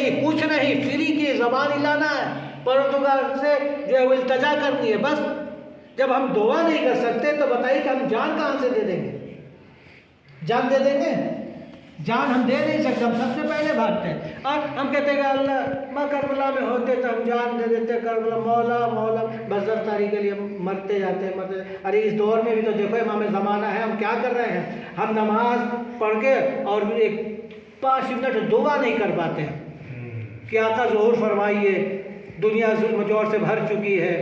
नहीं, कुछ नहीं, फ्री की ज़बान हिलाना है, परवरदिगार से जो है वो इल्तिजा करनी है बस। जब हम दुआ नहीं कर सकते तो बताइए कि हम जान कहाँ से दे देंगे? जान दे देंगे? जान हम दे नहीं सकते, हम सबसे पहले भागते हैं। और हम कहते हैं कि अल्लाह मैं करबला में होते तो हम जान दे देते, करबला मौला मौला, बस 10 तारीख के लिए मरते जाते मरते। अरे इस दौर में भी तो देखो इमाम ज़माना है, हम क्या कर रहे हैं? हम नमाज पढ़ के और एक 5 मिनट दुआ नहीं कर पाते हैं कि आका ज़ुहूर फरमाइए, दुनिया जुल्म जोर से भर चुकी है,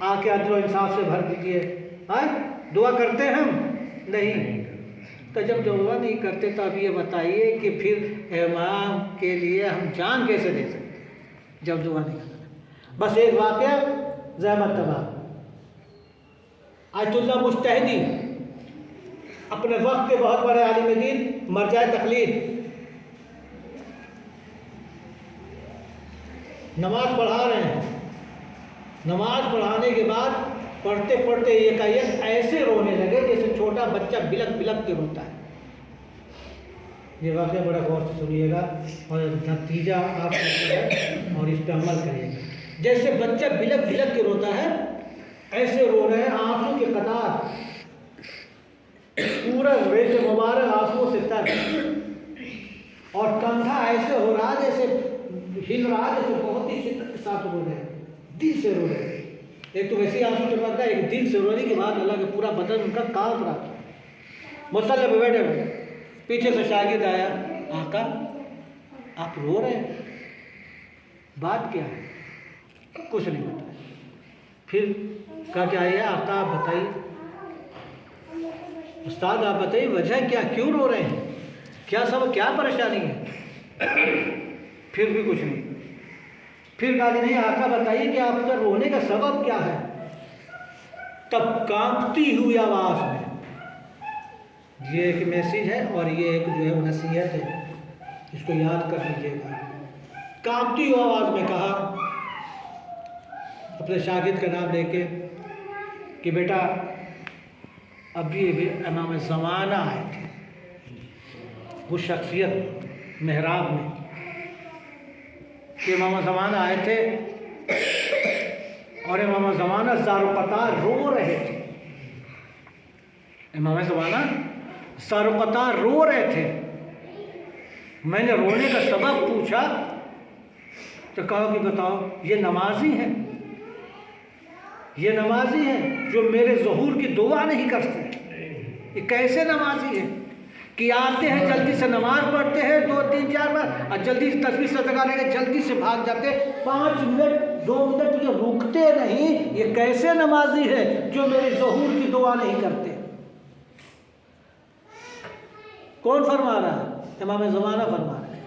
आके अदल इंसाफ से भर दीजिए। हाँ, दुआ करते हैं हम? नहीं। तो जब दुआ नहीं करते तो अब ये बताइए कि फिर इमाम के लिए हम जान कैसे दे सकते जब दुआ नहीं करते? बस एक वाक़या ज़हमत तबाह, आयतुल्लाह मुज्तहिदी, अपने वक्त के बहुत बड़े आलिम दीन, मरजाए तकलीद, नमाज पढ़ा रहे हैं। नमाज पढ़ाने के बाद पढ़ते पढ़ते एकाएक ऐसे रोने लगे जैसे छोटा बच्चा बिलक बिलक के रोता है। ये वाक़या बड़ा गौर से सुनिएगा और नतीजा आप और इस पर अमल करिएगा। जैसे बच्चा बिलक बिलक के रोता है ऐसे रो रहे हैं, आंसू के कतार, पूरा रेशे मुबारक आंसुओं से तर, और कंधा ऐसे हो रहा जैसे हिल रहा जैसे बहुत ही शिद्दत के साथ रो रहे हैं, दिल से रो रहे हैं। एक तो वैसे आंसू टपकता है, एक दिल से रोने की बात अलग है, पूरा बदन उनका कांप रहा था। मुसल्ले पे बैठे हुए, पीछे से शागिर्द आया, आका आप रो रहे हैं, बात क्या है? कुछ नहीं बताया। फिर कहा क्या है? आका आप बताइए, उस्ताद आप बताइए वजह क्या, क्यों रो रहे हैं, क्या सब क्या परेशानी है? फिर भी कुछ नहीं। फिर कहा नहीं आका बताइए कि आपका रोने का सबब क्या है? तब कांपती हुई आवाज़ में, ये एक मैसेज है और ये एक जो है वो नसीहत है, इसको याद कर लीजिएगा। कांपती हुई आवाज़ में कहा अपने शागिर्द का नाम लेके कि बेटा अभी इमाम ज़माना आए थे, वो शख्सियत मेहराब में कि इमाम ज़माना आए थे और इमाम ज़माना ज़ारोक़तार रो रहे थे। इमाम ज़माना ज़ारोक़तार रो रहे थे। मैंने रोने का सबब पूछा तो कहा कि बताओ, ये नमाजी हैं, ये नमाजी हैं जो मेरे ज़ुहूर की दुआ नहीं करते। ये कैसे नमाजी हैं कि आते हैं जल्दी से नमाज पढ़ते हैं 2 3 4 बार और जल्दी से तस्बीह सदका लेके जल्दी से भाग जाते, 5 मिनट 2 मिनट ये रुकते नहीं। ये कैसे नमाजी है जो मेरे ज़ुहूर की दुआ नहीं करते? कौन फरमा रहा है? इमाम ज़माना फरमा रहा है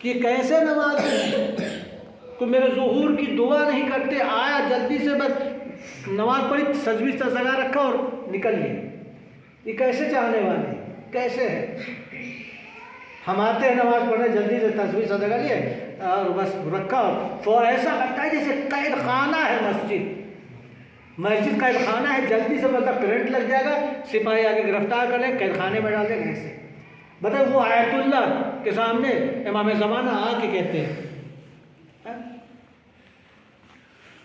कि कैसे नमाजी है तो मेरे ज़ुहूर की दुआ नहीं करते। आया जल्दी से बस नमाज पढ़ी, तस्बीह सदका रखा और निकल लिए। ये कैसे चाहने वाले, कैसे है? हम आते हैं नमाज पढ़ने, जल्दी से तस्बीह सदका लिए और बस रखा, तो ऐसा लगता है जैसे कैद खाना है मस्जिद, मस्जिद कैद खाना है। जल्दी से मतलब करंट लग जाएगा, सिपाही आगे गिरफ्तार कर ले, कैद खाने में डाल देंगे। ऐसे बताए वो आयतुल्लाह के सामने इमाम ज़माना आके कहते हैं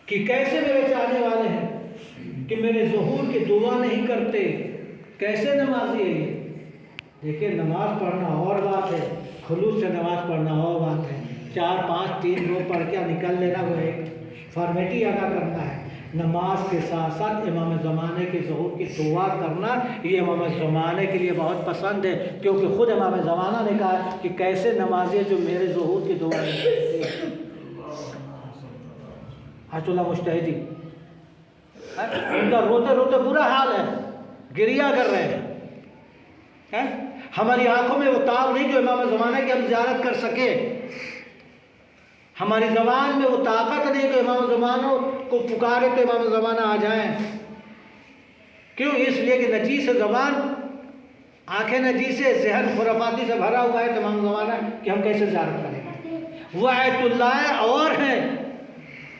कि कैसे मेरे चाहने वाले हैं कि मेरे ज़ुहूर की दुआ नहीं करते, कैसे नमाजी है ये? देखिए नमाज पढ़ना और बात है, खुलूस से नमाज पढ़ना और बात है। 4 5 3 2 पढ़ के निकल लेना वो एक फॉर्मेलिटी अदा करना है। नमाज के साथ साथ इमाम ज़माने के ज़ुहूर की दुआ करना ये इमाम ज़माने के लिए बहुत पसंद है, क्योंकि ख़ुद इमाम ज़माना ने कहा कि कैसे नमाजी जो मेरे ज़ुहूर की दुआ नहीं करते। आयतुल्लाह मुज्तहिदी उनका रोते रोते बुरा हाल है, गिरिया कर रहे हैं। हमारी आंखों में वो ताब नहीं जो इमाम ज़माना की हम ज़ियारत कर सके, हमारी ज़बान में वो ताकत नहीं कि इमाम ज़माना को पुकारे तो इमाम ज़माना आ जाएं। क्यों? इसलिए कि नजीस ज़बान, आंखें नजीस से, जहन खुराफाती से भरा हुआ है। तो इमाम ज़माना कि हम कैसे ज़ियारत करेंगे? वो आयतुल्लाह और हैं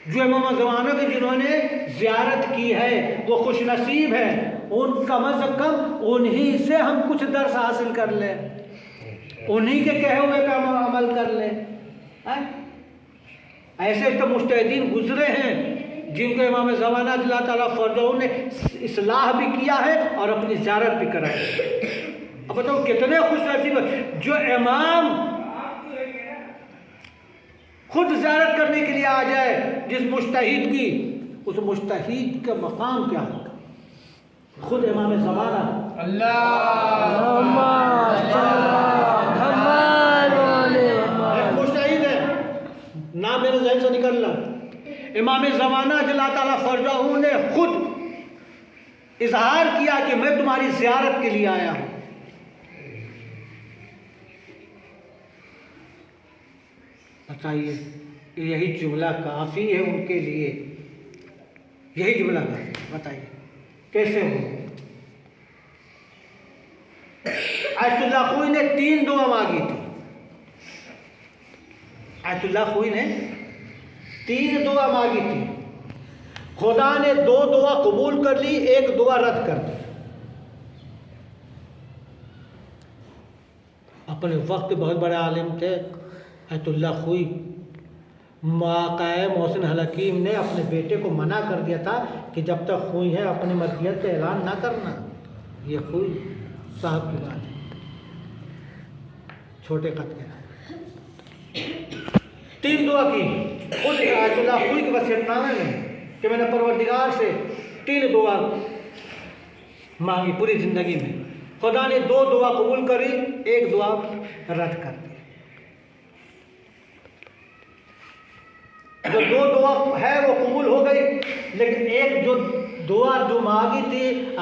जो इमाम ज़माना की जिन्होंने ज़ियारत की है, वो खुश नसीब हैं। उन कम से कम उन्हीं से हम कुछ दर्स हासिल कर लें, उन्हीं के कहे हुए का हम अमल कर लें। ऐसे तो मुस्तहिदीन गुजरे हैं जिनको इमाम ज़माना अल्लाह ताला फरजों ने इस्लाह भी किया है और अपनी ज़ियारत भी कराई। अब बताओ कितने खुशनसीब जो इमाम खुद ज़ियारत करने के लिए आ जाए जिस मुस्तहिद की, उस मुस्तहिद का मकाम क्या है? खुद इमाम ज़माना मुस्तहिद है, नाम मेरे ज़हन से निकल रहा। इमाम ज़माना अल्लाह ताला फरजहू ने खुद इजहार किया कि मैं तुम्हारी ज़ियारत के लिए आया हूं। बताइए, यही जुमला काफ़ी है उनके लिए, यही जुमला काफ़ी। बताइए कैसे हो? आयतुल्लाह खुई ने 3 दुआ मांगी थी। आयतुल्लाह खुई ने 3 दुआ मांगी थी। खुदा ने 2 दुआ कबूल कर ली, 1 दुआ रद्द कर दी। अपने वक्त बहुत बड़े आलिम थे आयतुल्लाह खुई। माकाए मोहसिन हकीम ने अपने बेटे को मना कर दिया था कि जब तक खुई है अपनी मर्जियत का ऐलान ना करना। ये खुई साहब की बात है, छोटे कद के। 3 दुआ की खुद आयतुल्लाह खुई के वसीयतनामे में कि मैंने परवरदिगार से 3 दुआ मांगी पूरी ज़िंदगी में। खुदा ने 2 दुआ कबूल करी, 1 दुआ रद्द कर दी। जो 2 दुआ है वो कबूल हो गई, लेकिन एक जो दुआ जो मांगी थी